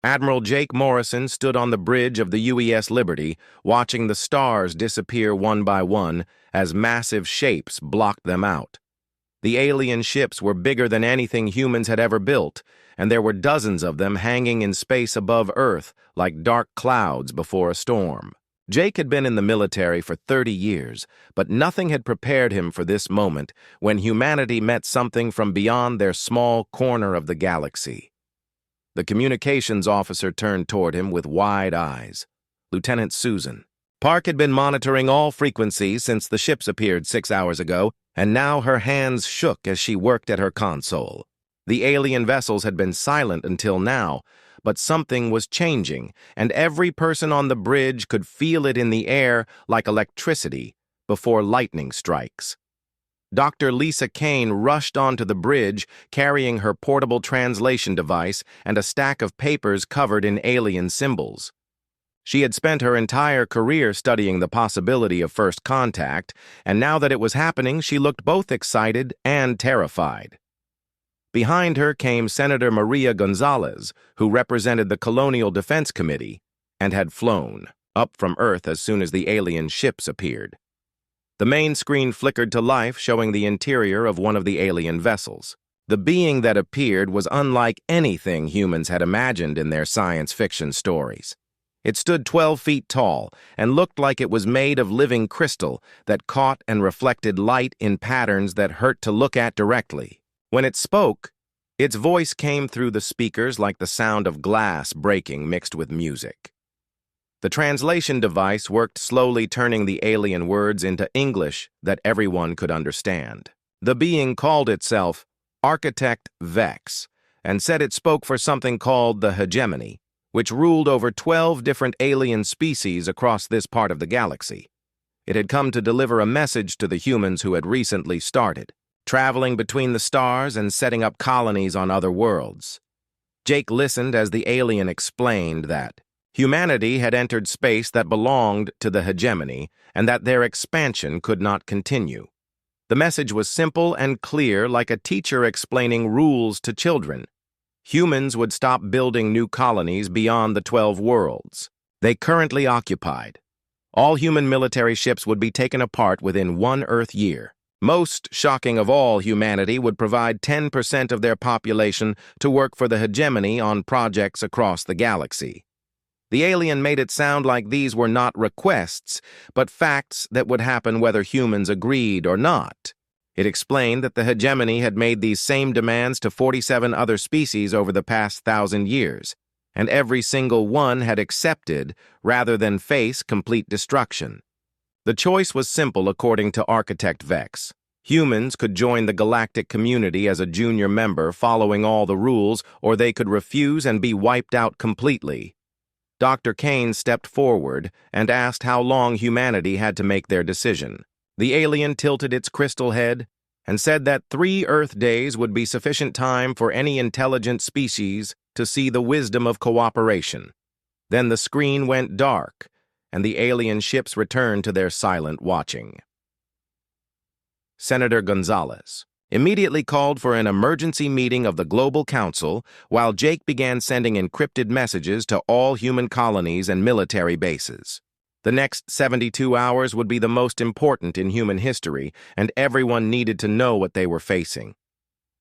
Admiral Jake Morrison stood on the bridge of the UES Liberty, watching the stars disappear one by one as massive shapes blocked them out. The alien ships were bigger than anything humans had ever built, and there were dozens of them hanging in space above Earth like dark clouds before a storm. Jake had been in the military for 30 years, but nothing had prepared him for this moment when humanity met something from beyond their small corner of the galaxy. The communications officer turned toward him with wide eyes. Lieutenant Susan. Park had been monitoring all frequencies since the ships appeared 6 hours ago, and now her hands shook as she worked at her console. The alien vessels had been silent until now, but something was changing, and every person on the bridge could feel it in the air like electricity before lightning strikes. Dr. Lisa Kane rushed onto the bridge carrying her portable translation device and a stack of papers covered in alien symbols. She had spent her entire career studying the possibility of first contact, and now that it was happening, she looked both excited and terrified. Behind her came Senator Maria Gonzalez, who represented the Colonial Defense Committee and had flown up from Earth as soon as the alien ships appeared. The main screen flickered to life, showing the interior of one of the alien vessels. The being that appeared was unlike anything humans had imagined in their science fiction stories. It stood 12 feet tall and looked like it was made of living crystal that caught and reflected light in patterns that hurt to look at directly. When it spoke, its voice came through the speakers like the sound of glass breaking mixed with music. The translation device worked slowly, turning the alien words into English that everyone could understand. The being called itself Architect Vex and said it spoke for something called the hegemony, which ruled over 12 different alien species across this part of the galaxy. It had come to deliver a message to the humans who had recently started, traveling between the stars and setting up colonies on other worlds. Jake listened as the alien explained that humanity had entered space that belonged to the hegemony and that their expansion could not continue. The message was simple and clear, like a teacher explaining rules to children. Humans would stop building new colonies beyond the 12 worlds they currently occupied. All human military ships would be taken apart within 1 Earth year. Most shocking of all, humanity would provide 10% of their population to work for the hegemony on projects across the galaxy. The alien made it sound like these were not requests, but facts that would happen whether humans agreed or not. It explained that the hegemony had made these same demands to 47 other species over the past 1,000 years, and every single one had accepted rather than face complete destruction. The choice was simple according to Architect Vex. Humans could join the galactic community as a junior member following all the rules, or they could refuse and be wiped out completely. Dr. Kane stepped forward and asked how long humanity had to make their decision. The alien tilted its crystal head and said that 3 Earth days would be sufficient time for any intelligent species to see the wisdom of cooperation. Then the screen went dark, and the alien ships returned to their silent watching. Senator Gonzalez immediately called for an emergency meeting of the Global Council while Jake began sending encrypted messages to all human colonies and military bases. The next 72 hours would be the most important in human history, and everyone needed to know what they were facing.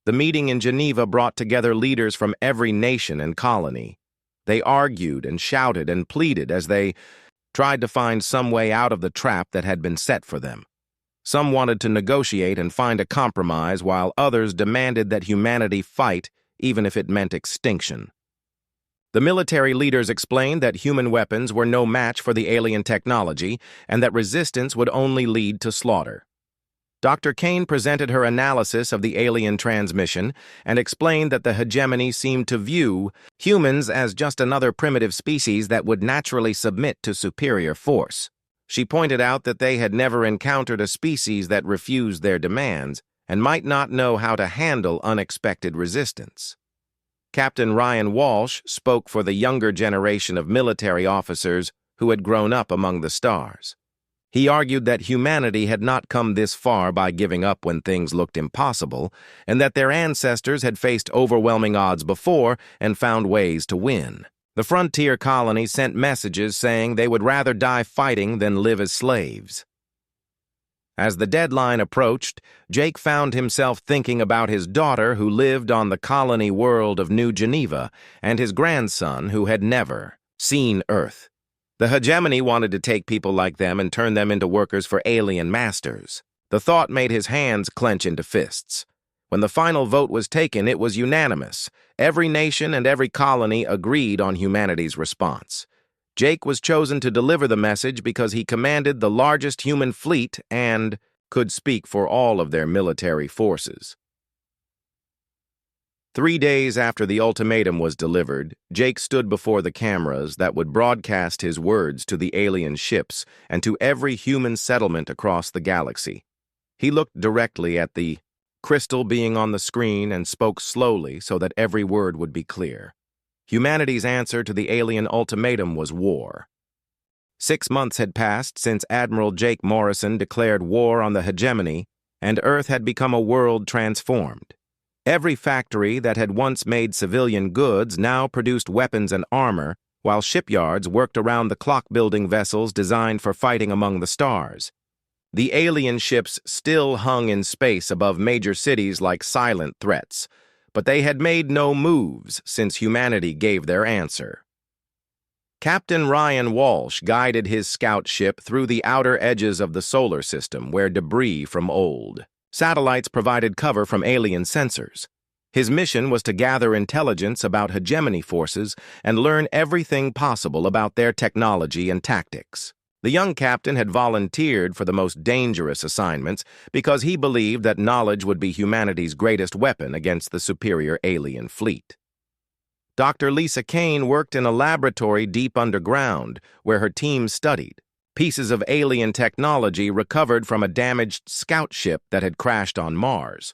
The meeting in Geneva brought together leaders from every nation and colony. They argued and shouted and pleaded as they tried to find some way out of the trap that had been set for them. Some wanted to negotiate and find a compromise, while others demanded that humanity fight, even if it meant extinction. The military leaders explained that human weapons were no match for the alien technology and that resistance would only lead to slaughter. Dr. Kane presented her analysis of the alien transmission and explained that the hegemony seemed to view humans as just another primitive species that would naturally submit to superior force. She pointed out that they had never encountered a species that refused their demands and might not know how to handle unexpected resistance. Captain Ryan Walsh spoke for the younger generation of military officers who had grown up among the stars. He argued that humanity had not come this far by giving up when things looked impossible, and that their ancestors had faced overwhelming odds before and found ways to win. The frontier colony sent messages saying they would rather die fighting than live as slaves. As the deadline approached, Jake found himself thinking about his daughter who lived on the colony world of New Geneva and his grandson who had never seen Earth. The hegemony wanted to take people like them and turn them into workers for alien masters. The thought made his hands clench into fists. When the final vote was taken, it was unanimous. Every nation and every colony agreed on humanity's response. Jake was chosen to deliver the message because he commanded the largest human fleet and could speak for all of their military forces. 3 days after the ultimatum was delivered, Jake stood before the cameras that would broadcast his words to the alien ships and to every human settlement across the galaxy. He looked directly at the crystal being on the screen and spoke slowly so that every word would be clear. Humanity's answer to the alien ultimatum was war. 6 months had passed since Admiral Jake Morrison declared war on the hegemony, and Earth had become a world transformed. Every factory that had once made civilian goods now produced weapons and armor, while shipyards worked around the clock building vessels designed for fighting among the stars. The alien ships still hung in space above major cities like silent threats, but they had made no moves since humanity gave their answer. Captain Ryan Walsh guided his scout ship through the outer edges of the solar system where debris from old satellites provided cover from alien sensors. His mission was to gather intelligence about hegemony forces and learn everything possible about their technology and tactics. The young captain had volunteered for the most dangerous assignments because he believed that knowledge would be humanity's greatest weapon against the superior alien fleet. Dr. Lisa Kane worked in a laboratory deep underground where her team studied pieces of alien technology recovered from a damaged scout ship that had crashed on Mars.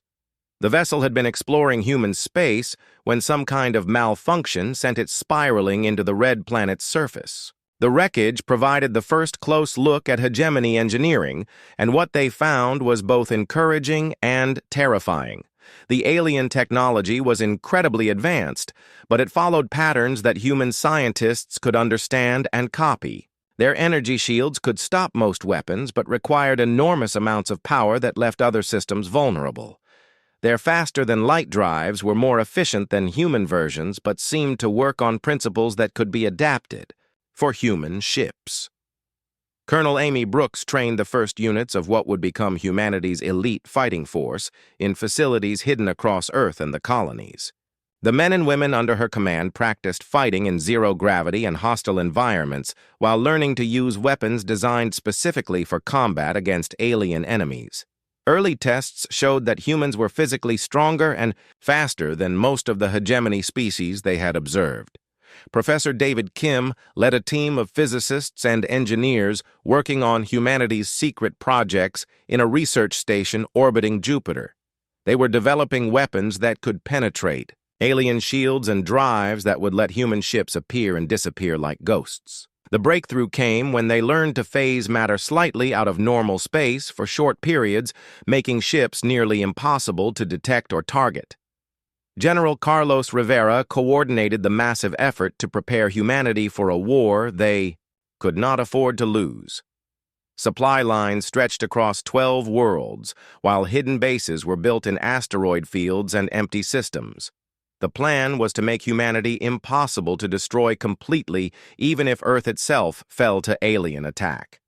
The vessel had been exploring human space when some kind of malfunction sent it spiraling into the red planet's surface. The wreckage provided the first close look at hegemony engineering, and what they found was both encouraging and terrifying. The alien technology was incredibly advanced, but it followed patterns that human scientists could understand and copy. Their energy shields could stop most weapons, but required enormous amounts of power that left other systems vulnerable. Their faster-than-light drives were more efficient than human versions, but seemed to work on principles that could be adapted for human ships. Colonel Amy Brooks trained the first units of what would become humanity's elite fighting force in facilities hidden across Earth and the colonies. The men and women under her command practiced fighting in zero-gravity and hostile environments while learning to use weapons designed specifically for combat against alien enemies. Early tests showed that humans were physically stronger and faster than most of the hegemony species they had observed. Professor David Kim led a team of physicists and engineers working on humanity's secret projects in a research station orbiting Jupiter. They were developing weapons that could penetrate, alien shields and drives that would let human ships appear and disappear like ghosts. The breakthrough came when they learned to phase matter slightly out of normal space for short periods, making ships nearly impossible to detect or target. General Carlos Rivera coordinated the massive effort to prepare humanity for a war they could not afford to lose. Supply lines stretched across 12 worlds, while hidden bases were built in asteroid fields and empty systems. The plan was to make humanity impossible to destroy completely, even if Earth itself fell to alien attack.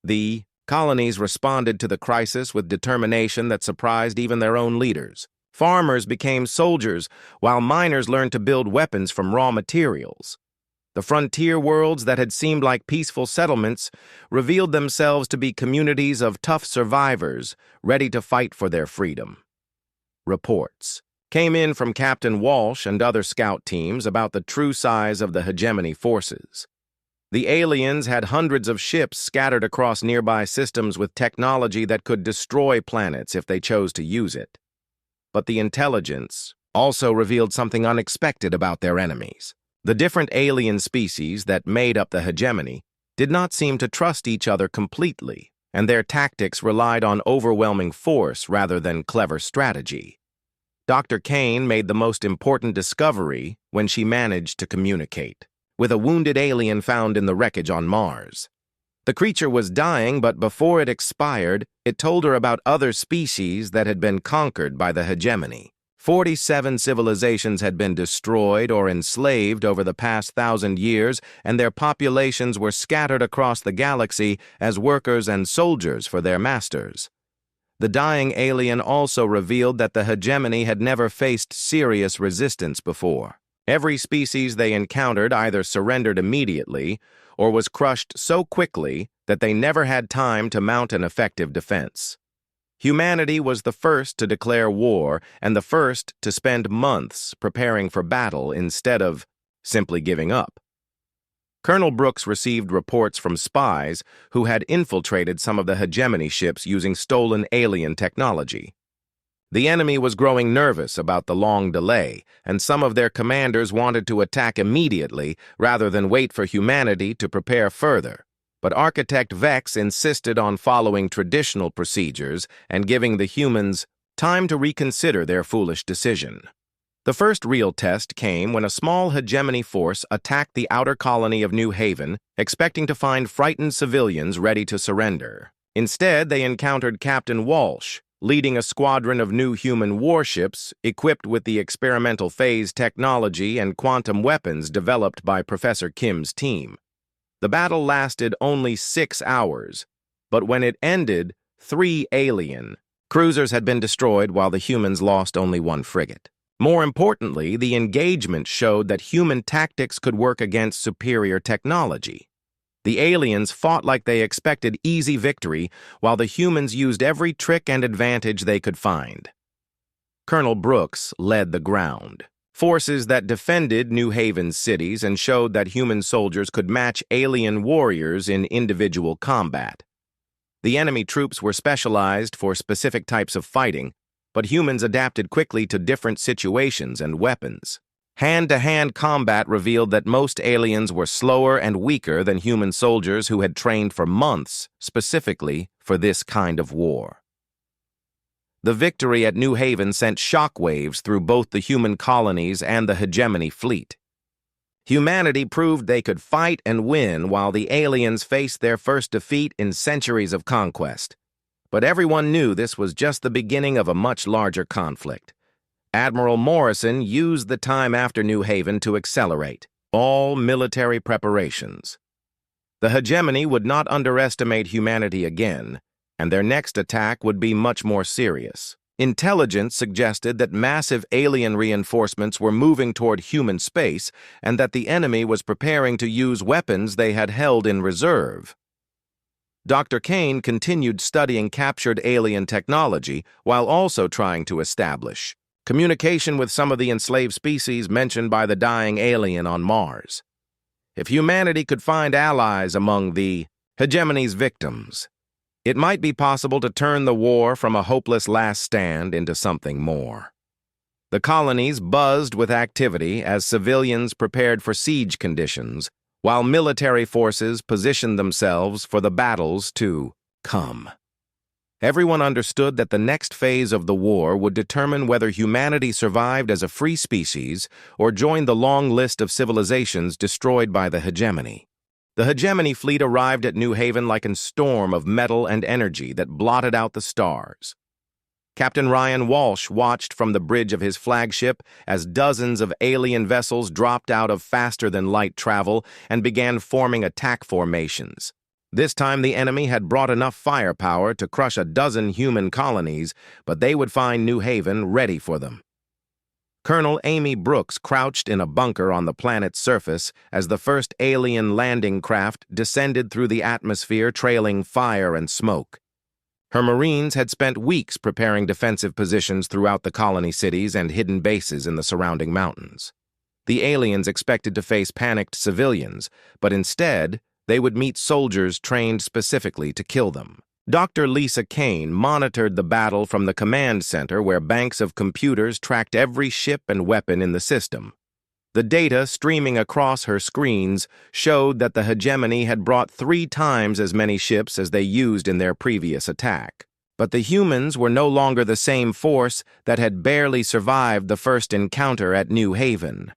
The colonies responded to the crisis with determination that surprised even their own leaders. Farmers became soldiers, while miners learned to build weapons from raw materials. The frontier worlds that had seemed like peaceful settlements revealed themselves to be communities of tough survivors, ready to fight for their freedom. Reports came in from Captain Walsh and other scout teams about the true size of the hegemony forces. The aliens had hundreds of ships scattered across nearby systems with technology that could destroy planets if they chose to use it. But the intelligence also revealed something unexpected about their enemies. The different alien species that made up the hegemony did not seem to trust each other completely, and their tactics relied on overwhelming force rather than clever strategy. Dr. Kane made the most important discovery when she managed to communicate. with a wounded alien found in the wreckage on Mars. The creature was dying, but before it expired, it told her about other species that had been conquered by the hegemony. 47 civilizations had been destroyed or enslaved over the past 1,000 years, and their populations were scattered across the galaxy as workers and soldiers for their masters. The dying alien also revealed that the hegemony had never faced serious resistance before. Every species they encountered either surrendered immediately or was crushed so quickly that they never had time to mount an effective defense. Humanity was the first to declare war and the first to spend months preparing for battle instead of simply giving up. Colonel Brooks received reports from spies who had infiltrated some of the hegemony ships using stolen alien technology. The enemy was growing nervous about the long delay, and some of their commanders wanted to attack immediately rather than wait for humanity to prepare further. But Architect Vex insisted on following traditional procedures and giving the humans time to reconsider their foolish decision. The first real test came when a small hegemony force attacked the outer colony of New Haven, expecting to find frightened civilians ready to surrender. Instead, they encountered Captain Walsh, leading a squadron of new human warships equipped with the experimental phase technology and quantum weapons developed by Professor Kim's team. The battle lasted only 6 hours, but when it ended, 3 alien cruisers had been destroyed while the humans lost only 1 frigate. More importantly, the engagement showed that human tactics could work against superior technology. The aliens fought like they expected easy victory, while the humans used every trick and advantage they could find. Colonel Brooks led the ground, forces that defended New Haven's cities and showed that human soldiers could match alien warriors in individual combat. The enemy troops were specialized for specific types of fighting, but humans adapted quickly to different situations and weapons. Hand-to-hand combat revealed that most aliens were slower and weaker than human soldiers who had trained for months specifically for this kind of war. The victory at New Haven sent shockwaves through both the human colonies and the hegemony fleet. Humanity proved they could fight and win while the aliens faced their first defeat in centuries of conquest. But everyone knew this was just the beginning of a much larger conflict. Admiral Morrison used the time after New Haven to accelerate all military preparations. The hegemony would not underestimate humanity again, and their next attack would be much more serious. Intelligence suggested that massive alien reinforcements were moving toward human space and that the enemy was preparing to use weapons they had held in reserve. Dr. Kane continued studying captured alien technology while also trying to establish communication with some of the enslaved species mentioned by the dying alien on Mars. If humanity could find allies among the hegemony's victims, it might be possible to turn the war from a hopeless last stand into something more. The colonies buzzed with activity as civilians prepared for siege conditions, while military forces positioned themselves for the battles to come. Everyone understood that the next phase of the war would determine whether humanity survived as a free species or joined the long list of civilizations destroyed by the hegemony. The hegemony fleet arrived at New Haven like a storm of metal and energy that blotted out the stars. Captain Ryan Walsh watched from the bridge of his flagship as dozens of alien vessels dropped out of faster-than-light travel and began forming attack formations. This time the enemy had brought enough firepower to crush a dozen human colonies, but they would find New Haven ready for them. Colonel Amy Brooks crouched in a bunker on the planet's surface as the first alien landing craft descended through the atmosphere trailing fire and smoke. Her Marines had spent weeks preparing defensive positions throughout the colony cities and hidden bases in the surrounding mountains. The aliens expected to face panicked civilians, but instead, they would meet soldiers trained specifically to kill them. Dr. Lisa Kane monitored the battle from the command center where banks of computers tracked every ship and weapon in the system. The data streaming across her screens showed that the hegemony had brought 3 times as many ships as they used in their previous attack. But the humans were no longer the same force that had barely survived the first encounter at New Haven.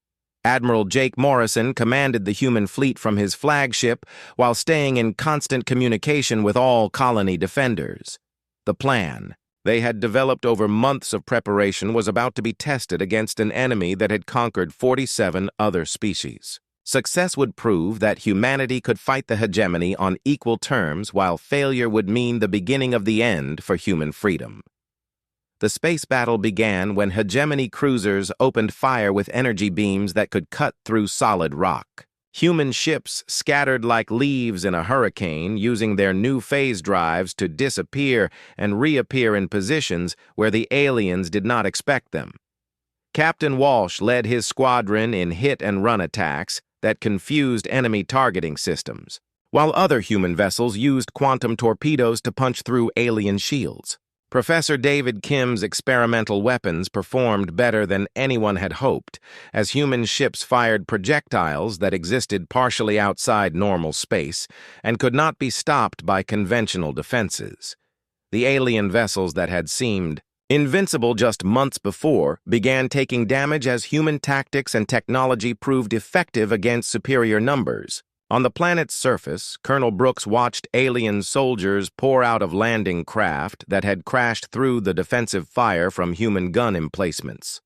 Admiral Jake Morrison commanded the human fleet from his flagship while staying in constant communication with all colony defenders. The plan they had developed over months of preparation was about to be tested against an enemy that had conquered 47 other species. Success would prove that humanity could fight the hegemony on equal terms, while failure would mean the beginning of the end for human freedom. The space battle began when hegemony cruisers opened fire with energy beams that could cut through solid rock. Human ships scattered like leaves in a hurricane, using their new phase drives to disappear and reappear in positions where the aliens did not expect them. Captain Walsh led his squadron in hit-and-run attacks that confused enemy targeting systems, while other human vessels used quantum torpedoes to punch through alien shields. Professor David Kim's experimental weapons performed better than anyone had hoped, as human ships fired projectiles that existed partially outside normal space and could not be stopped by conventional defenses. The alien vessels that had seemed invincible just months before began taking damage as human tactics and technology proved effective against superior numbers. On the planet's surface, Colonel Brooks watched alien soldiers pour out of landing craft that had crashed through the defensive fire from human gun emplacements.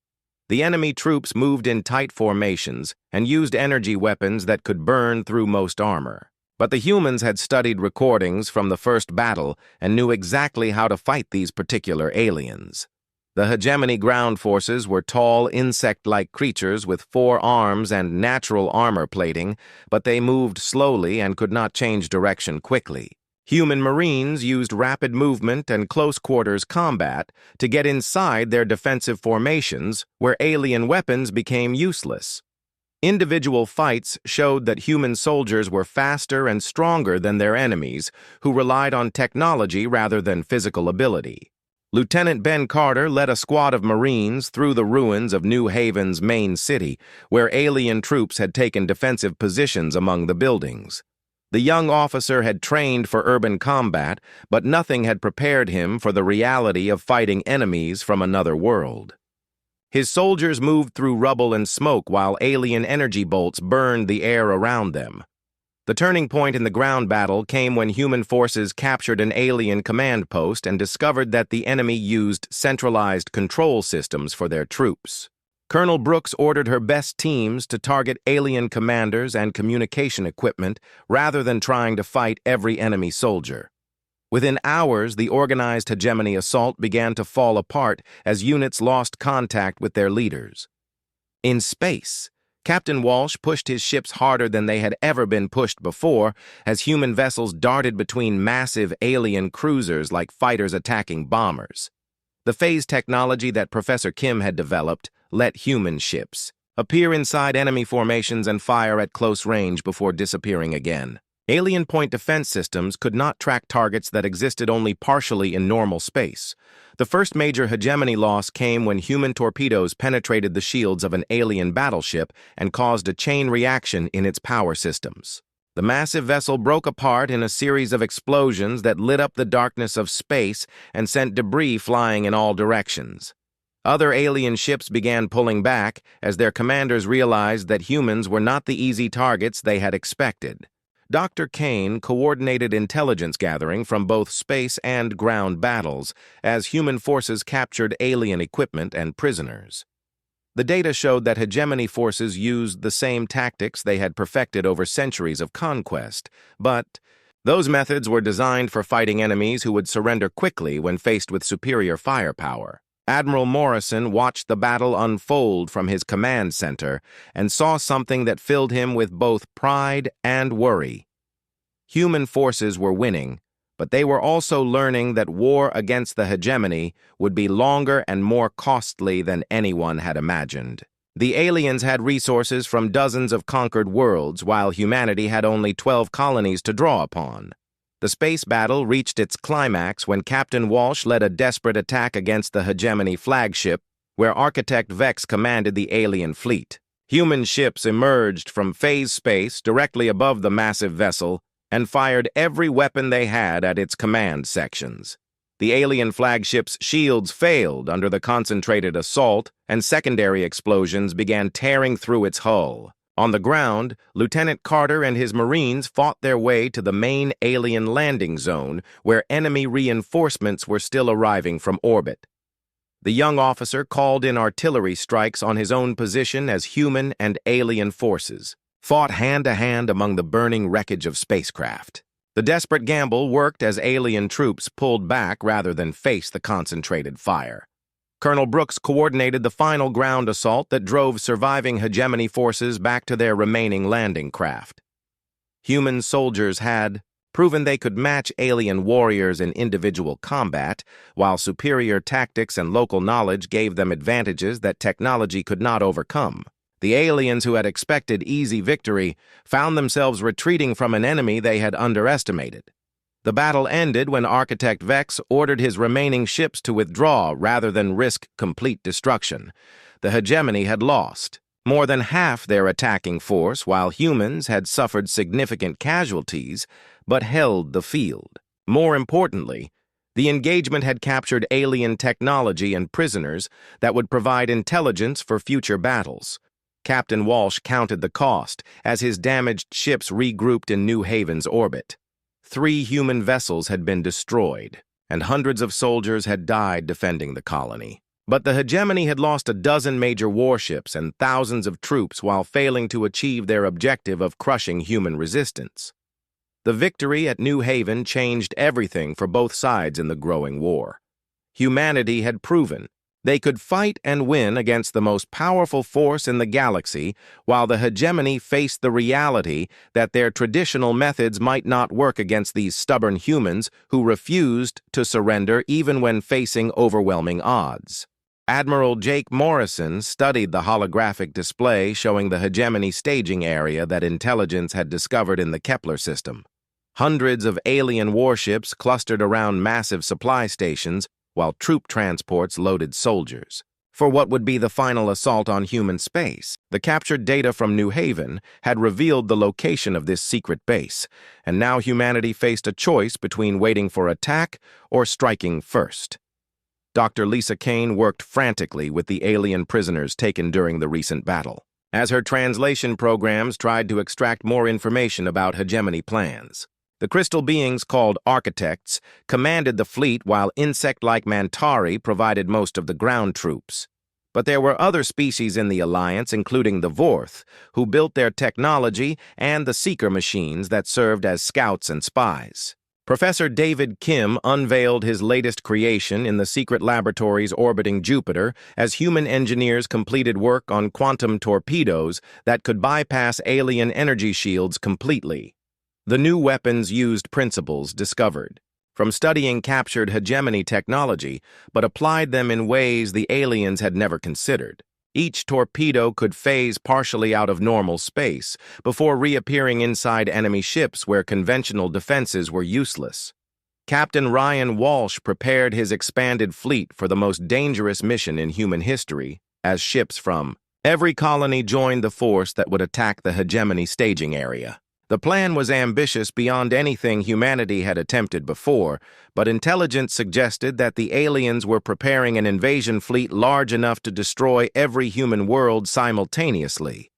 The enemy troops moved in tight formations and used energy weapons that could burn through most armor. But the humans had studied recordings from the first battle and knew exactly how to fight these particular aliens. The hegemony ground forces were tall, insect-like creatures with 4 arms and natural armor plating, but they moved slowly and could not change direction quickly. Human Marines used rapid movement and close-quarters combat to get inside their defensive formations, where alien weapons became useless. Individual fights showed that human soldiers were faster and stronger than their enemies, who relied on technology rather than physical ability. Lieutenant Ben Carter led a squad of Marines through the ruins of New Haven's main city, where alien troops had taken defensive positions among the buildings. The young officer had trained for urban combat, but nothing had prepared him for the reality of fighting enemies from another world. His soldiers moved through rubble and smoke while alien energy bolts burned the air around them. The turning point in the ground battle came when human forces captured an alien command post and discovered that the enemy used centralized control systems for their troops. Colonel Brooks ordered her best teams to target alien commanders and communication equipment rather than trying to fight every enemy soldier. Within hours, the organized hegemony assault began to fall apart as units lost contact with their leaders. In space, Captain Walsh pushed his ships harder than they had ever been pushed before, as human vessels darted between massive alien cruisers like fighters attacking bombers. The phase technology that Professor Kim had developed let human ships appear inside enemy formations and fire at close range before disappearing again. Alien point defense systems could not track targets that existed only partially in normal space. The first major hegemony loss came when human torpedoes penetrated the shields of an alien battleship and caused a chain reaction in its power systems. The massive vessel broke apart in a series of explosions that lit up the darkness of space and sent debris flying in all directions. Other alien ships began pulling back as their commanders realized that humans were not the easy targets they had expected. Dr. Kane coordinated intelligence gathering from both space and ground battles as human forces captured alien equipment and prisoners. The data showed that hegemony forces used the same tactics they had perfected over centuries of conquest, but those methods were designed for fighting enemies who would surrender quickly when faced with superior firepower. Admiral Morrison watched the battle unfold from his command center and saw something that filled him with both pride and worry. Human forces were winning, but they were also learning that war against the hegemony would be longer and more costly than anyone had imagined. The aliens had resources from dozens of conquered worlds, while humanity had only 12 colonies to draw upon. The space battle reached its climax when Captain Walsh led a desperate attack against the hegemony flagship, where Architect Vex commanded the alien fleet. Human ships emerged from phase space directly above the massive vessel and fired every weapon they had at its command sections. The alien flagship's shields failed under the concentrated assault, and secondary explosions began tearing through its hull. On the ground, Lieutenant Carter and his Marines fought their way to the main alien landing zone, where enemy reinforcements were still arriving from orbit. The young officer called in artillery strikes on his own position as human and alien forces fought hand-to-hand among the burning wreckage of spacecraft. The desperate gamble worked as alien troops pulled back rather than face the concentrated fire. Colonel Brooks coordinated the final ground assault that drove surviving hegemony forces back to their remaining landing craft. Human soldiers had proven they could match alien warriors in individual combat, while superior tactics and local knowledge gave them advantages that technology could not overcome. The aliens who had expected easy victory found themselves retreating from an enemy they had underestimated. The battle ended when Architect Vex ordered his remaining ships to withdraw rather than risk complete destruction. The hegemony had lost more than half their attacking force, while humans had suffered significant casualties but held the field. More importantly, the engagement had captured alien technology and prisoners that would provide intelligence for future battles. Captain Walsh counted the cost as his damaged ships regrouped in New Haven's orbit. 3 human vessels had been destroyed, and hundreds of soldiers had died defending the colony. But the hegemony had lost a dozen major warships and thousands of troops while failing to achieve their objective of crushing human resistance. The victory at New Haven changed everything for both sides in the growing war. Humanity had proven they could fight and win against the most powerful force in the galaxy, while the hegemony faced the reality that their traditional methods might not work against these stubborn humans who refused to surrender even when facing overwhelming odds. Admiral Jake Morrison studied the holographic display showing the hegemony staging area that intelligence had discovered in the Kepler system. Hundreds of alien warships clustered around massive supply stations, while troop transports loaded soldiers for what would be the final assault on human space. The captured data from New Haven had revealed the location of this secret base, and now humanity faced a choice between waiting for attack or striking first. Dr. Lisa Kane worked frantically with the alien prisoners taken during the recent battle, as her translation programs tried to extract more information about hegemony plans. The crystal beings called architects commanded the fleet, while insect-like Mantari provided most of the ground troops. But there were other species in the alliance, including the Vorth, who built their technology, and the seeker machines that served as scouts and spies. Professor David Kim unveiled his latest creation in the secret laboratories orbiting Jupiter as human engineers completed work on quantum torpedoes that could bypass alien energy shields completely. The new weapons used principles discovered from studying captured hegemony technology, but applied them in ways the aliens had never considered. Each torpedo could phase partially out of normal space before reappearing inside enemy ships where conventional defenses were useless. Captain Ryan Walsh prepared his expanded fleet for the most dangerous mission in human history, as ships from every colony joined the force that would attack the hegemony staging area. The plan was ambitious beyond anything humanity had attempted before, but intelligence suggested that the aliens were preparing an invasion fleet large enough to destroy every human world simultaneously.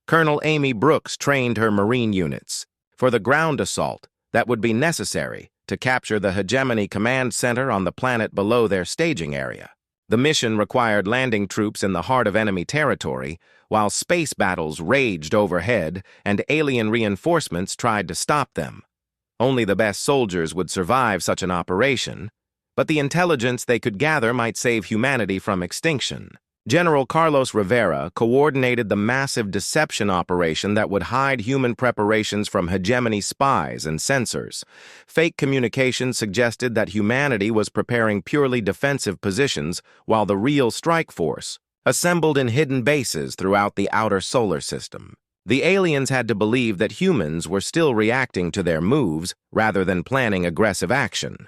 Colonel Amy Brooks trained her Marine units for the ground assault that would be necessary to capture the hegemony command center on the planet below their staging area. The mission required landing troops in the heart of enemy territory, while space battles raged overhead and alien reinforcements tried to stop them. Only the best soldiers would survive such an operation, but the intelligence they could gather might save humanity from extinction. General Carlos Rivera coordinated the massive deception operation that would hide human preparations from hegemony spies and sensors. Fake communications suggested that humanity was preparing purely defensive positions, while the real strike force assembled in hidden bases throughout the outer solar system. The aliens had to believe that humans were still reacting to their moves rather than planning aggressive action.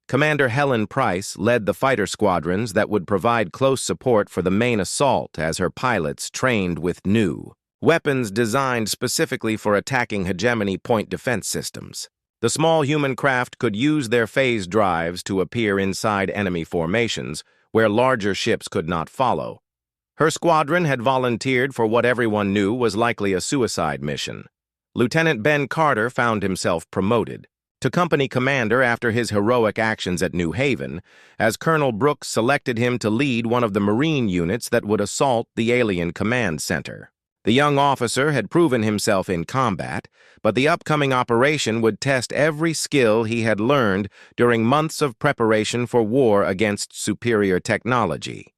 Commander Helen Price led the fighter squadrons that would provide close support for the main assault as her pilots trained with new weapons designed specifically for attacking hegemony point defense systems. The small human craft could use their phase drives to appear inside enemy formations, where larger ships could not follow. Her squadron had volunteered for what everyone knew was likely a suicide mission. Lieutenant Ben Carter found himself promoted to company commander after his heroic actions at New Haven, as Colonel Brooks selected him to lead one of the Marine units that would assault the alien command center. The young officer had proven himself in combat, but the upcoming operation would test every skill he had learned during months of preparation for war against superior technology.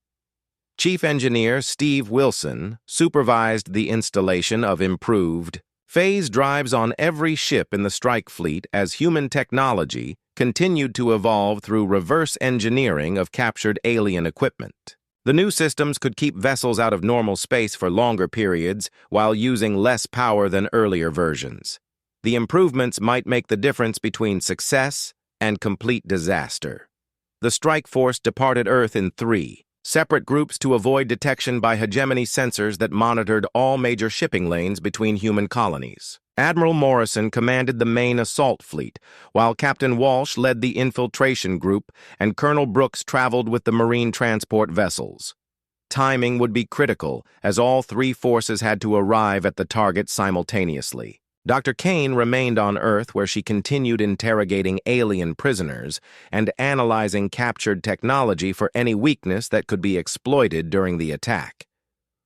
Chief Engineer Steve Wilson supervised the installation of improved phase drives on every ship in the strike fleet as human technology continued to evolve through reverse engineering of captured alien equipment. The new systems could keep vessels out of normal space for longer periods while using less power than earlier versions. The improvements might make the difference between success and complete disaster. The strike force departed Earth in 3 separate groups to avoid detection by hegemony sensors that monitored all major shipping lanes between human colonies. Admiral Morrison commanded the main assault fleet, while Captain Walsh led the infiltration group and Colonel Brooks traveled with the Marine transport vessels. Timing would be critical, as all 3 forces had to arrive at the target simultaneously. Dr. Kane remained on Earth, where she continued interrogating alien prisoners and analyzing captured technology for any weakness that could be exploited during the attack.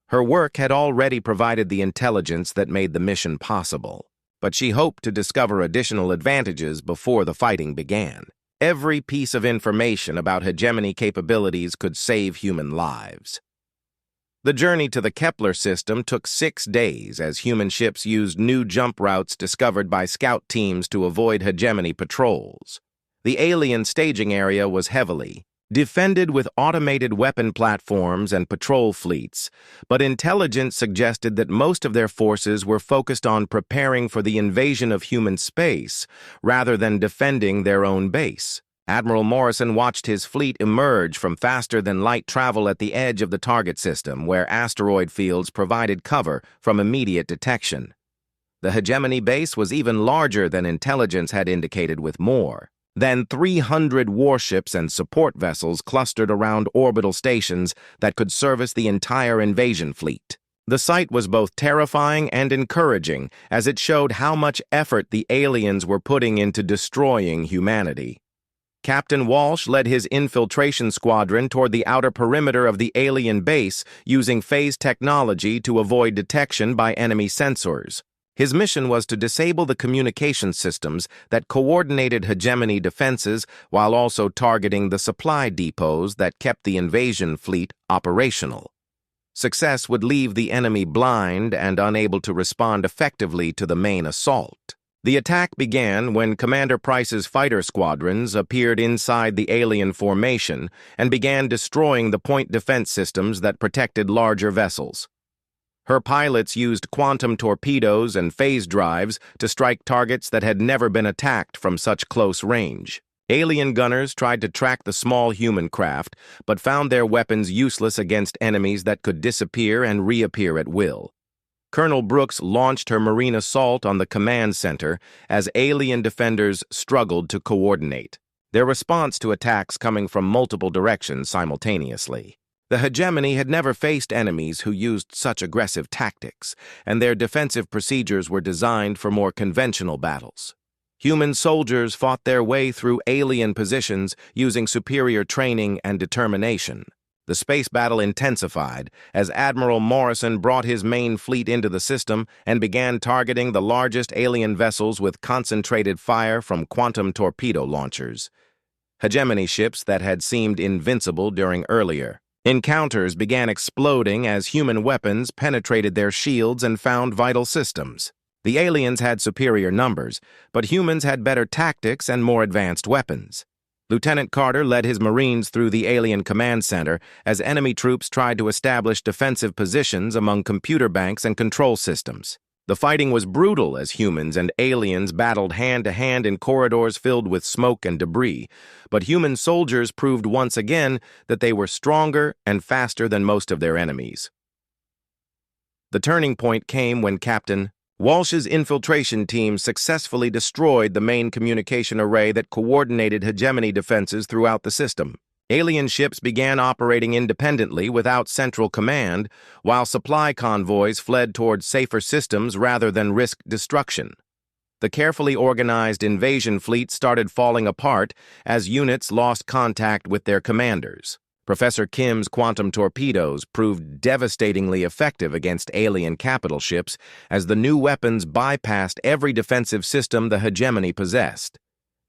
Her work had already provided the intelligence that made the mission possible, but she hoped to discover additional advantages before the fighting began. Every piece of information about hegemony capabilities could save human lives. The journey to the Kepler system took 6 days as human ships used new jump routes discovered by scout teams to avoid hegemony patrols. The alien staging area was heavily defended with automated weapon platforms and patrol fleets, but intelligence suggested that most of their forces were focused on preparing for the invasion of human space rather than defending their own base. Admiral Morrison watched his fleet emerge from faster-than-light travel at the edge of the target system, where asteroid fields provided cover from immediate detection. The hegemony base was even larger than intelligence had indicated, with more than 300 warships and support vessels clustered around orbital stations that could service the entire invasion fleet. The sight was both terrifying and encouraging, as it showed how much effort the aliens were putting into destroying humanity. Captain Walsh led his infiltration squadron toward the outer perimeter of the alien base using phase technology to avoid detection by enemy sensors. His mission was to disable the communication systems that coordinated hegemony defenses while also targeting the supply depots that kept the invasion fleet operational. Success would leave the enemy blind and unable to respond effectively to the main assault. The attack began when Commander Price's fighter squadrons appeared inside the alien formation and began destroying the point defense systems that protected larger vessels. Her pilots used quantum torpedoes and phase drives to strike targets that had never been attacked from such close range. Alien gunners tried to track the small human craft, but found their weapons useless against enemies that could disappear and reappear at will. Colonel Brooks launched her marine assault on the command center as alien defenders struggled to coordinate, their response to attacks coming from multiple directions simultaneously. The hegemony had never faced enemies who used such aggressive tactics, and their defensive procedures were designed for more conventional battles. Human soldiers fought their way through alien positions using superior training and determination. The space battle intensified as Admiral Morrison brought his main fleet into the system and began targeting the largest alien vessels with concentrated fire from quantum torpedo launchers. Hegemony ships that had seemed invincible during earlier encounters began exploding as human weapons penetrated their shields and found vital systems. The aliens had superior numbers, but humans had better tactics and more advanced weapons. Lieutenant Carter led his Marines through the alien command center as enemy troops tried to establish defensive positions among computer banks and control systems. The fighting was brutal as humans and aliens battled hand-to-hand in corridors filled with smoke and debris, but human soldiers proved once again that they were stronger and faster than most of their enemies. The turning point came when Captain Walsh's infiltration team successfully destroyed the main communication array that coordinated hegemony defenses throughout the system. Alien ships began operating independently without central command, while supply convoys fled towards safer systems rather than risk destruction. The carefully organized invasion fleet started falling apart as units lost contact with their commanders. Professor Kim's quantum torpedoes proved devastatingly effective against alien capital ships as the new weapons bypassed every defensive system the hegemony possessed.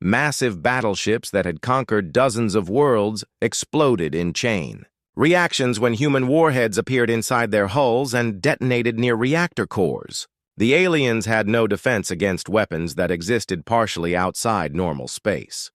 Massive battleships that had conquered dozens of worlds exploded in chain reactions when human warheads appeared inside their hulls and detonated near reactor cores. The aliens had no defense against weapons that existed partially outside normal space.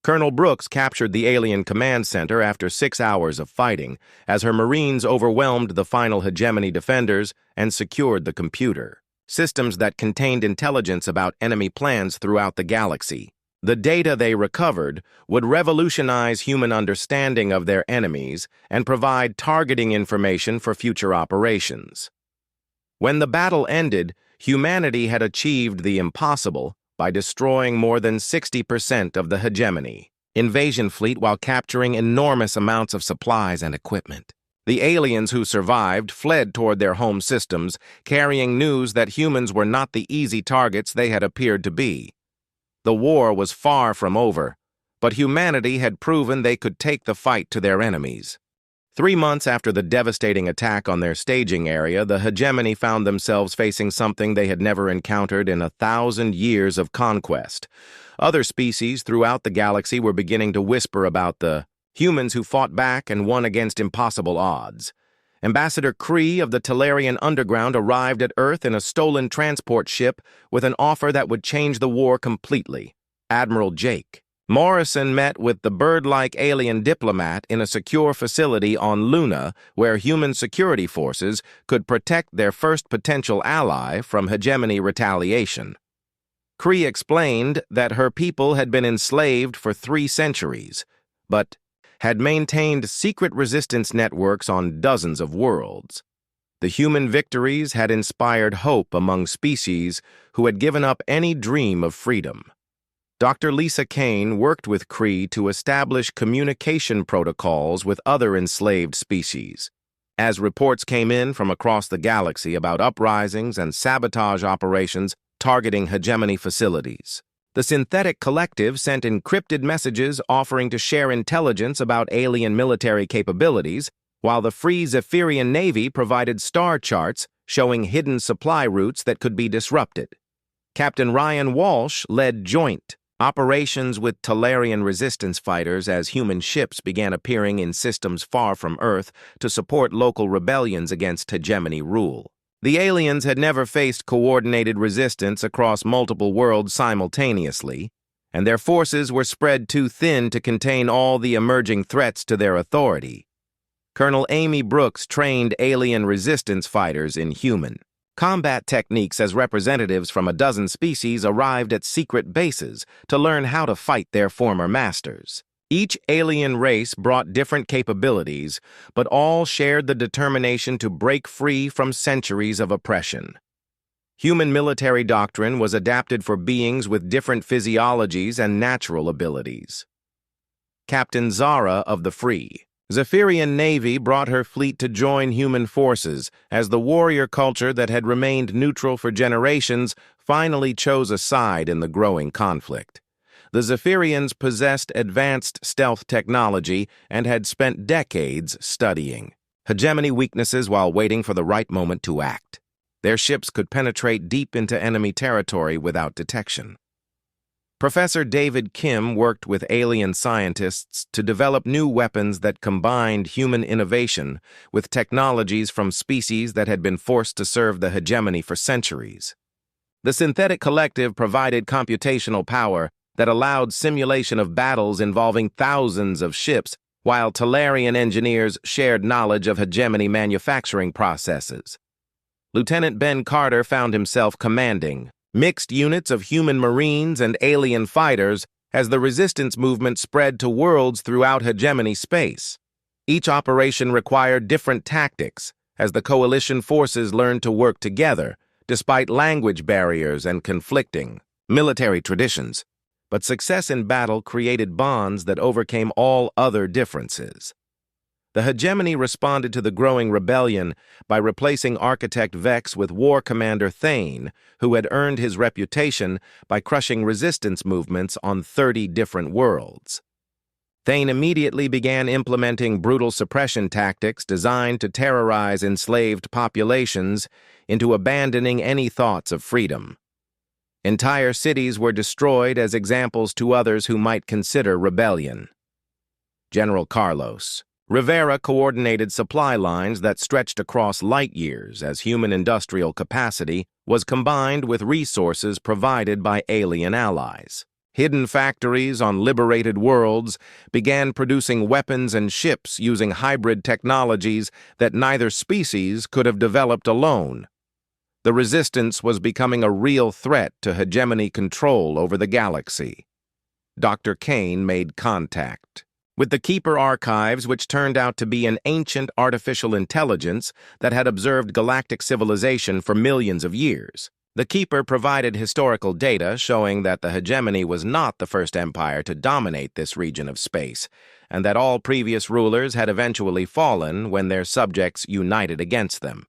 Colonel Brooks captured the alien command center after 6 hours of fighting, as her Marines overwhelmed the final hegemony defenders and secured the computer systems that contained intelligence about enemy plans throughout the galaxy. The data they recovered would revolutionize human understanding of their enemies and provide targeting information for future operations. When the battle ended, humanity had achieved the impossible by destroying more than 60% of the hegemony invasion fleet while capturing enormous amounts of supplies and equipment. The aliens who survived fled toward their home systems, carrying news that humans were not the easy targets they had appeared to be. The war was far from over, but humanity had proven they could take the fight to their enemies. 3 months after the devastating attack on their staging area, the hegemony found themselves facing something they had never encountered in 1,000 years of conquest. Other species throughout the galaxy were beginning to whisper about the humans who fought back and won against impossible odds. Ambassador Kree of the Talarian Underground arrived at Earth in a stolen transport ship with an offer that would change the war completely. Admiral Jake Morrison met with the bird-like alien diplomat in a secure facility on Luna where human security forces could protect their first potential ally from hegemony retaliation. Kree explained that her people had been enslaved for 3 centuries, but had maintained secret resistance networks on dozens of worlds. The human victories had inspired hope among species who had given up any dream of freedom. Dr. Lisa Kane worked with Kree to establish communication protocols with other enslaved species. As reports came in from across the galaxy about uprisings and sabotage operations targeting hegemony facilities, the Synthetic Collective sent encrypted messages offering to share intelligence about alien military capabilities, while the Free Zephyrian Navy provided star charts showing hidden supply routes that could be disrupted. Captain Ryan Walsh led joint operations with Talarian resistance fighters as human ships began appearing in systems far from Earth to support local rebellions against hegemony rule. The aliens had never faced coordinated resistance across multiple worlds simultaneously, and their forces were spread too thin to contain all the emerging threats to their authority. Colonel Amy Brooks trained alien resistance fighters in human combat techniques as representatives from a dozen species arrived at secret bases to learn how to fight their former masters. Each alien race brought different capabilities, but all shared the determination to break free from centuries of oppression. Human military doctrine was adapted for beings with different physiologies and natural abilities. Captain Zara of the Free Zephyrian Navy brought her fleet to join human forces as the warrior culture that had remained neutral for generations finally chose a side in the growing conflict. The Zephyrians possessed advanced stealth technology and had spent decades studying hegemony weaknesses while waiting for the right moment to act. Their ships could penetrate deep into enemy territory without detection. Professor David Kim worked with alien scientists to develop new weapons that combined human innovation with technologies from species that had been forced to serve the hegemony for centuries. The Synthetic Collective provided computational power that allowed simulation of battles involving thousands of ships, while Talarian engineers shared knowledge of hegemony manufacturing processes. Lieutenant Ben Carter found himself commanding mixed units of human Marines and alien fighters as the resistance movement spread to worlds throughout hegemony space. Each operation required different tactics as the coalition forces learned to work together, despite language barriers and conflicting military traditions. But success in battle created bonds that overcame all other differences. The hegemony responded to the growing rebellion by replacing Architect Vex with War Commander Thane, who had earned his reputation by crushing resistance movements on 30 different worlds. Thane immediately began implementing brutal suppression tactics designed to terrorize enslaved populations into abandoning any thoughts of freedom. Entire cities were destroyed as examples to others who might consider rebellion. General Carlos Rivera coordinated supply lines that stretched across light years as human industrial capacity was combined with resources provided by alien allies. Hidden factories on liberated worlds began producing weapons and ships using hybrid technologies that neither species could have developed alone. The resistance was becoming a real threat to hegemony control over the galaxy. Dr. Kane made contact with the Keeper archives, which turned out to be an ancient artificial intelligence that had observed galactic civilization for millions of years. The Keeper provided historical data showing that the hegemony was not the first empire to dominate this region of space, and that all previous rulers had eventually fallen when their subjects united against them.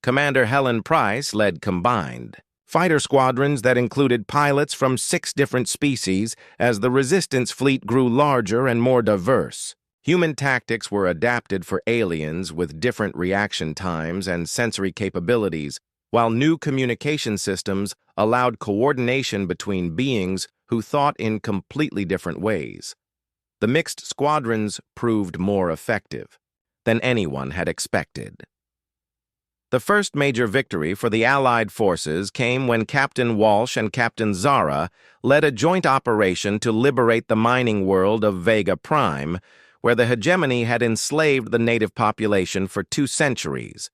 Commander Helen Price led combined fighter squadrons that included pilots from 6 different species as the resistance fleet grew larger and more diverse. Human tactics were adapted for aliens with different reaction times and sensory capabilities, while new communication systems allowed coordination between beings who thought in completely different ways. The mixed squadrons proved more effective than anyone had expected. The first major victory for the Allied forces came when Captain Walsh and Captain Zara led a joint operation to liberate the mining world of Vega Prime, where the hegemony had enslaved the native population for 2 centuries.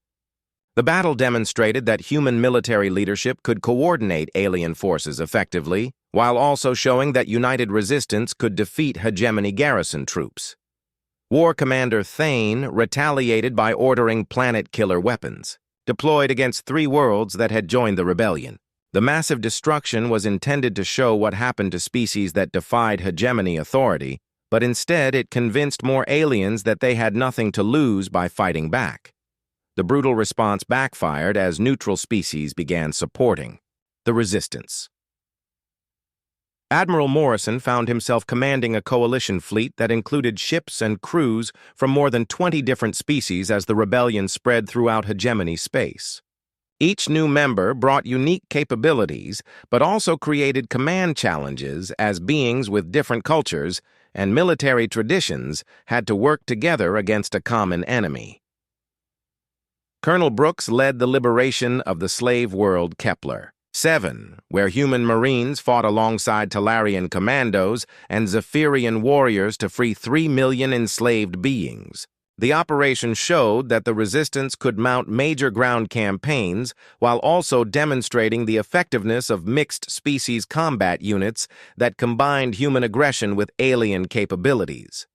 The battle demonstrated that human military leadership could coordinate alien forces effectively, while also showing that united resistance could defeat hegemony garrison troops. War Commander Thane retaliated by ordering planet-killer weapons, deployed against 3 worlds that had joined the rebellion. The massive destruction was intended to show what happened to species that defied hegemony authority, but instead it convinced more aliens that they had nothing to lose by fighting back. The brutal response backfired as neutral species began supporting the resistance. Admiral Morrison found himself commanding a coalition fleet that included ships and crews from more than 20 different species as the rebellion spread throughout hegemony space. Each new member brought unique capabilities, but also created command challenges as beings with different cultures and military traditions had to work together against a common enemy. Colonel Brooks led the liberation of the slave world Kepler 7, where human marines fought alongside Talarian commandos and Zephyrian warriors to free 3 million enslaved beings. The operation showed that the resistance could mount major ground campaigns while also demonstrating the effectiveness of mixed-species combat units that combined human aggression with alien capabilities.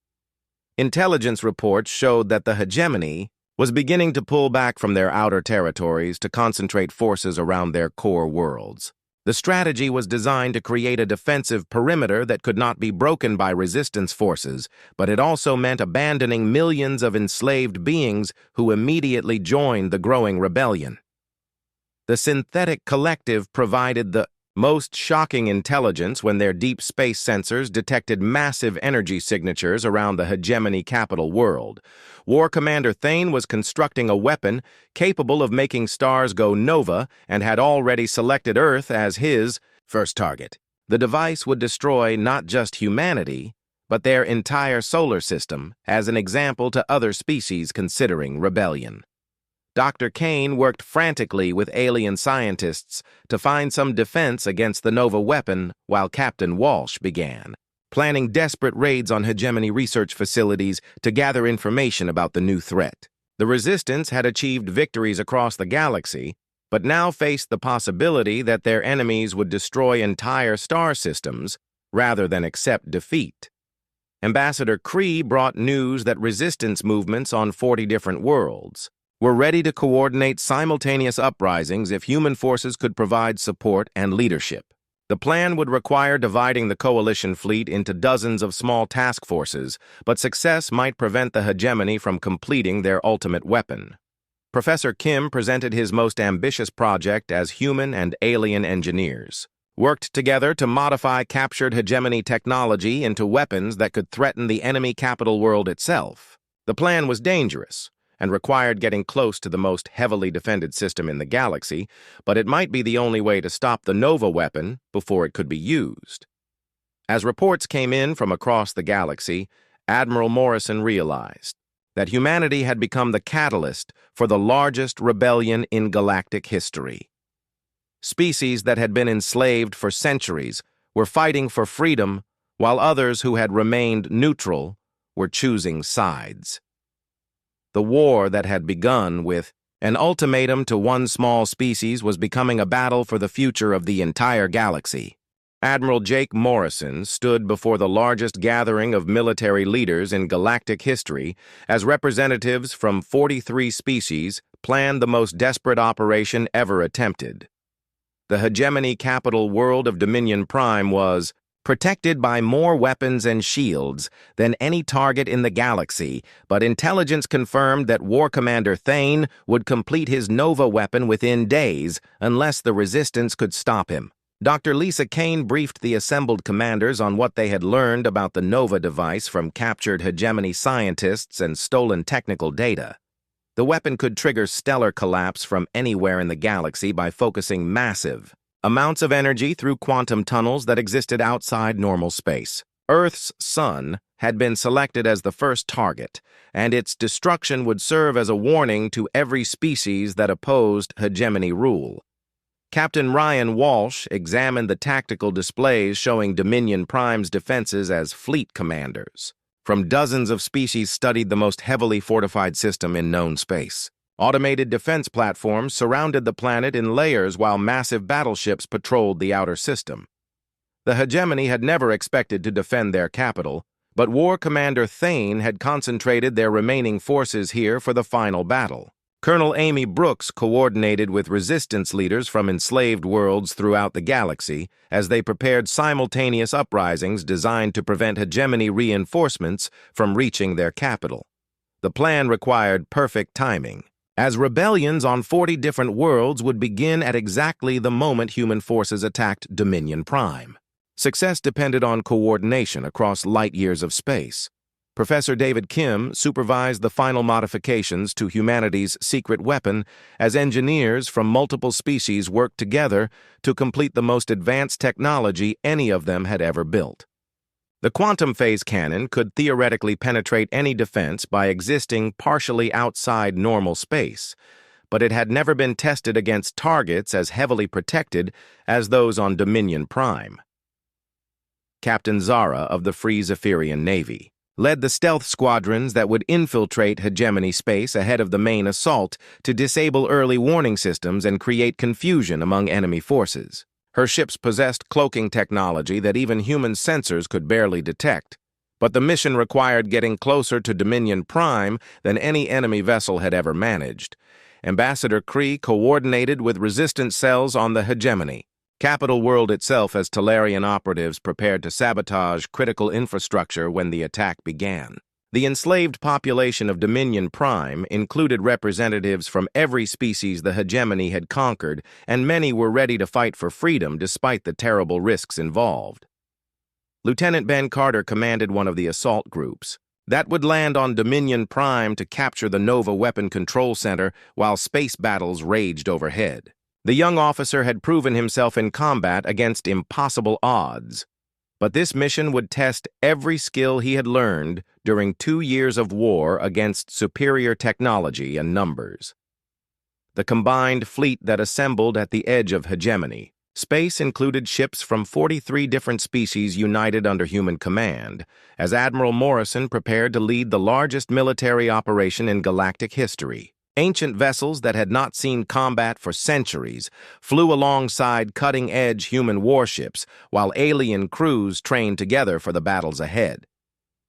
Intelligence reports showed that the hegemony was beginning to pull back from their outer territories to concentrate forces around their core worlds. The strategy was designed to create a defensive perimeter that could not be broken by resistance forces, but it also meant abandoning millions of enslaved beings who immediately joined the growing rebellion. The synthetic collective provided the most shocking intelligence when their deep space sensors detected massive energy signatures around the hegemony capital world. War Commander Thane was constructing a weapon capable of making stars go nova and had already selected Earth as his first target. The device would destroy not just humanity, but their entire solar system as an example to other species considering rebellion. Dr. Kane worked frantically with alien scientists to find some defense against the Nova weapon while Captain Walsh began planning desperate raids on hegemony research facilities to gather information about the new threat. The Resistance had achieved victories across the galaxy, but now faced the possibility that their enemies would destroy entire star systems rather than accept defeat. Ambassador Kree brought news that resistance movements on 40 different worlds were ready to coordinate simultaneous uprisings if human forces could provide support and leadership. The plan would require dividing the coalition fleet into dozens of small task forces, but success might prevent the hegemony from completing their ultimate weapon. Professor Kim presented his most ambitious project as human and alien engineers, worked together to modify captured hegemony technology into weapons that could threaten the enemy capital world itself. The plan was dangerous and required getting close to the most heavily defended system in the galaxy, but it might be the only way to stop the Nova weapon before it could be used. As reports came in from across the galaxy, Admiral Morrison realized that humanity had become the catalyst for the largest rebellion in galactic history. Species that had been enslaved for centuries were fighting for freedom, while others who had remained neutral were choosing sides. The war that had begun with an ultimatum to one small species was becoming a battle for the future of the entire galaxy. Admiral Jake Morrison stood before the largest gathering of military leaders in galactic history as representatives from 43 species planned the most desperate operation ever attempted. The hegemony capital world of Dominion Prime was protected by more weapons and shields than any target in the galaxy, but intelligence confirmed that War Commander Thane would complete his Nova weapon within days unless the Resistance could stop him. Dr. Lisa Kane briefed the assembled commanders on what they had learned about the Nova device from captured hegemony scientists and stolen technical data. The weapon could trigger stellar collapse from anywhere in the galaxy by focusing massive amounts of energy through quantum tunnels that existed outside normal space. Earth's sun had been selected as the first target, and its destruction would serve as a warning to every species that opposed hegemony rule. Captain Ryan Walsh examined the tactical displays showing Dominion Prime's defenses as fleet commanders. From dozens of species studied the most heavily fortified system in known space. Automated defense platforms surrounded the planet in layers while massive battleships patrolled the outer system. The hegemony had never expected to defend their capital, but War Commander Thane had concentrated their remaining forces here for the final battle. Colonel Amy Brooks coordinated with resistance leaders from enslaved worlds throughout the galaxy as they prepared simultaneous uprisings designed to prevent hegemony reinforcements from reaching their capital. The plan required perfect timing, as rebellions on 40 different worlds would begin at exactly the moment human forces attacked Dominion Prime. Success depended on coordination across light years of space. Professor David Kim supervised the final modifications to humanity's secret weapon as engineers from multiple species worked together to complete the most advanced technology any of them had ever built. The quantum phase cannon could theoretically penetrate any defense by existing partially outside normal space, but it had never been tested against targets as heavily protected as those on Dominion Prime. Captain Zara of the Free Zephyrian Navy led the stealth squadrons that would infiltrate hegemony space ahead of the main assault to disable early warning systems and create confusion among enemy forces. Her ships possessed cloaking technology that even human sensors could barely detect, but the mission required getting closer to Dominion Prime than any enemy vessel had ever managed. Ambassador Kree coordinated with resistance cells on the hegemony capital world itself as Talarian operatives prepared to sabotage critical infrastructure when the attack began. The enslaved population of Dominion Prime included representatives from every species the hegemony had conquered, and many were ready to fight for freedom despite the terrible risks involved. Lieutenant Ben Carter commanded one of the assault groups that would land on Dominion Prime to capture the Nova Weapon Control Center while space battles raged overhead. The young officer had proven himself in combat against impossible odds, but this mission would test every skill he had learned during 2 years of war against superior technology and numbers. The combined fleet that assembled at the edge of hegemony space included ships from 43 different species united under human command, as Admiral Morrison prepared to lead the largest military operation in galactic history. Ancient vessels that had not seen combat for centuries flew alongside cutting-edge human warships while alien crews trained together for the battles ahead.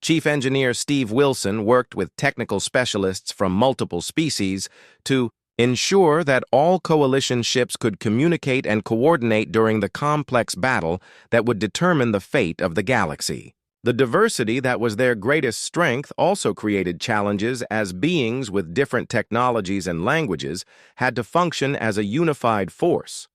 Chief Engineer Steve Wilson worked with technical specialists from multiple species to ensure that all coalition ships could communicate and coordinate during the complex battle that would determine the fate of the galaxy. The diversity that was their greatest strength also created challenges, as beings with different technologies and languages had to function as a unified force.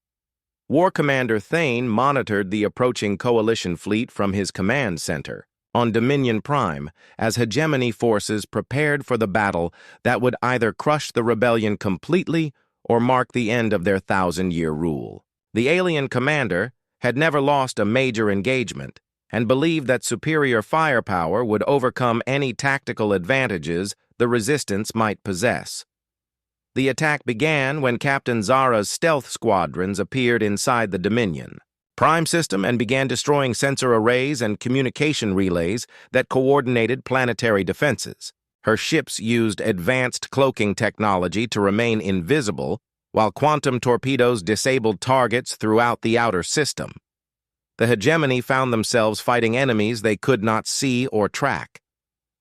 War Commander Thane monitored the approaching coalition fleet from his command center on Dominion Prime as hegemony forces prepared for the battle that would either crush the rebellion completely or mark the end of their 1,000-year rule. The alien commander had never lost a major engagement and believed that superior firepower would overcome any tactical advantages the resistance might possess. The attack began when Captain Zara's stealth squadrons appeared inside the Dominion Prime system and began destroying sensor arrays and communication relays that coordinated planetary defenses. Her ships used advanced cloaking technology to remain invisible, while quantum torpedoes disabled targets throughout the outer system. The hegemony found themselves fighting enemies they could not see or track.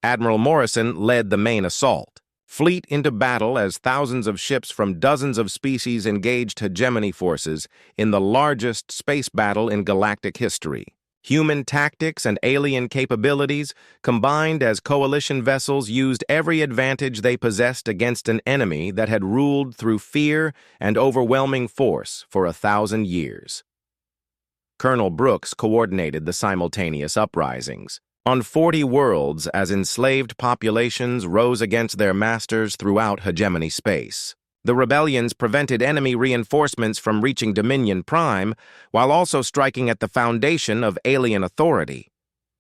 Admiral Morrison led the main assault. Fleet into battle as thousands of ships from dozens of species engaged hegemony forces in the largest space battle in galactic history. Human tactics and alien capabilities combined as coalition vessels used every advantage they possessed against an enemy that had ruled through fear and overwhelming force for 1,000 years. Colonel Brooks coordinated the simultaneous uprisings on 40 worlds as enslaved populations rose against their masters throughout hegemony space. The rebellions prevented enemy reinforcements from reaching Dominion Prime while also striking at the foundation of alien authority.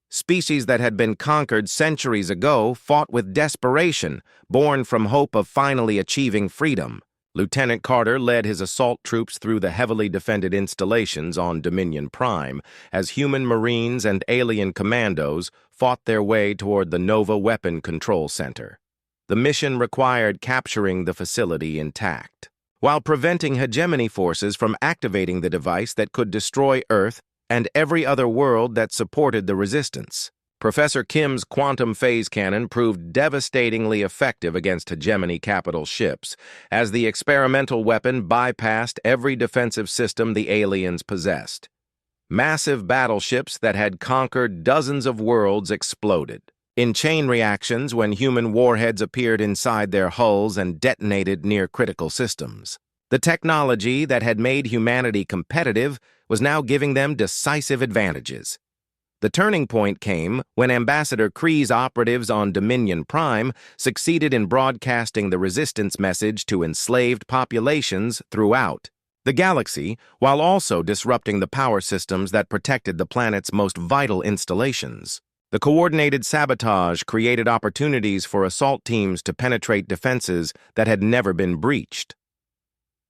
Species that had been conquered centuries ago fought with desperation, born from hope of finally achieving freedom. Lieutenant Carter led his assault troops through the heavily defended installations on Dominion Prime as human Marines and alien commandos fought their way toward the Nova Weapon Control Center. The mission required capturing the facility intact, while preventing hegemony forces from activating the device that could destroy Earth and every other world that supported the resistance. Professor Kim's quantum phase cannon proved devastatingly effective against hegemony capital ships, as the experimental weapon bypassed every defensive system the aliens possessed. Massive battleships that had conquered dozens of worlds exploded in chain reactions when human warheads appeared inside their hulls and detonated near critical systems. The technology that had made humanity competitive was now giving them decisive advantages. The turning point came when Ambassador Kree's operatives on Dominion Prime succeeded in broadcasting the resistance message to enslaved populations throughout the galaxy, while also disrupting the power systems that protected the planet's most vital installations. The coordinated sabotage created opportunities for assault teams to penetrate defenses that had never been breached.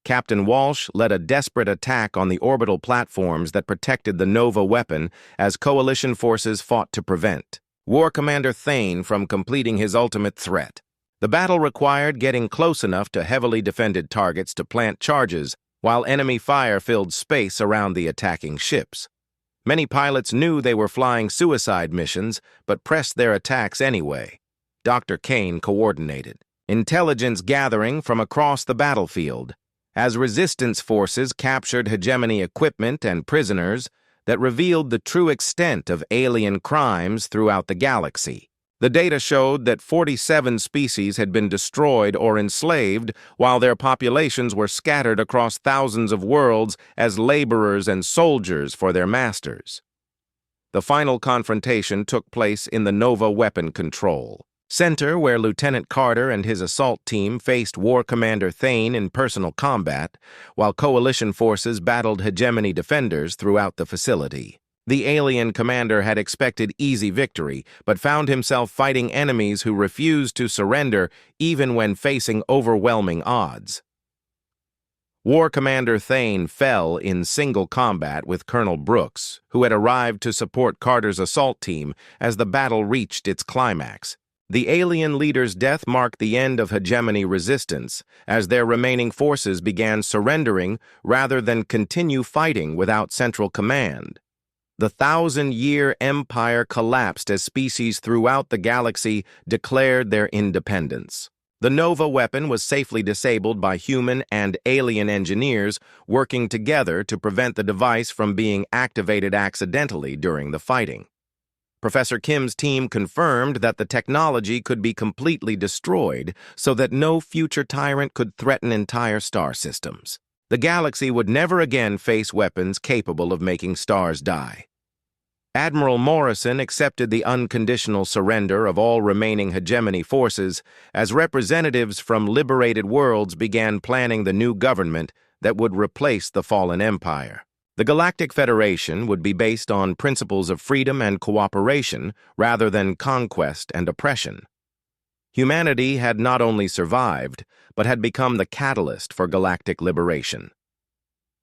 Captain Walsh led a desperate attack on the orbital platforms that protected the Nova weapon as coalition forces fought to prevent War Commander Thane from completing his ultimate threat. The battle required getting close enough to heavily defended targets to plant charges while enemy fire filled space around the attacking ships. Many pilots knew they were flying suicide missions, but pressed their attacks anyway. Dr. Kane coordinated intelligence gathering from across the battlefield as resistance forces captured hegemony equipment and prisoners that revealed the true extent of alien crimes throughout the galaxy. The data showed that 47 species had been destroyed or enslaved, while their populations were scattered across thousands of worlds as laborers and soldiers for their masters. The final confrontation took place in the Nova Weapon Control Center, where Lieutenant Carter and his assault team faced War Commander Thane in personal combat, while coalition forces battled hegemony defenders throughout the facility. The alien commander had expected easy victory, but found himself fighting enemies who refused to surrender even when facing overwhelming odds. War Commander Thane fell in single combat with Colonel Brooks, who had arrived to support Carter's assault team as the battle reached its climax. The alien leader's death marked the end of hegemony resistance, as their remaining forces began surrendering rather than continue fighting without central command. The thousand-year empire collapsed as species throughout the galaxy declared their independence. The Nova weapon was safely disabled by human and alien engineers working together to prevent the device from being activated accidentally during the fighting. Professor Kim's team confirmed that the technology could be completely destroyed so that no future tyrant could threaten entire star systems. The galaxy would never again face weapons capable of making stars die. Admiral Morrison accepted the unconditional surrender of all remaining hegemony forces as representatives from liberated worlds began planning the new government that would replace the fallen empire. The Galactic Federation would be based on principles of freedom and cooperation rather than conquest and oppression. Humanity had not only survived, but had become the catalyst for galactic liberation.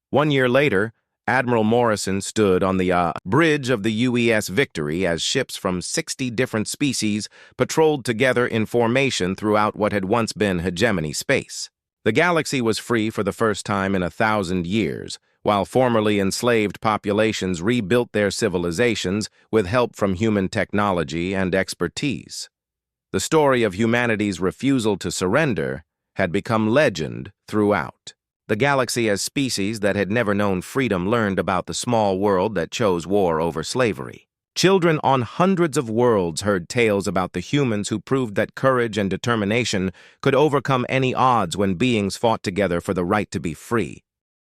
1 year later, Admiral Morrison stood on the bridge of the UES Victory as ships from 60 different species patrolled together in formation throughout what had once been hegemony space. The galaxy was free for the first time in 1,000 years, while formerly enslaved populations rebuilt their civilizations with help from human technology and expertise. The story of humanity's refusal to surrender had become legend throughout. The galaxy as species that had never known freedom learned about the small world that chose war over slavery. Children on hundreds of worlds heard tales about the humans who proved that courage and determination could overcome any odds when beings fought together for the right to be free.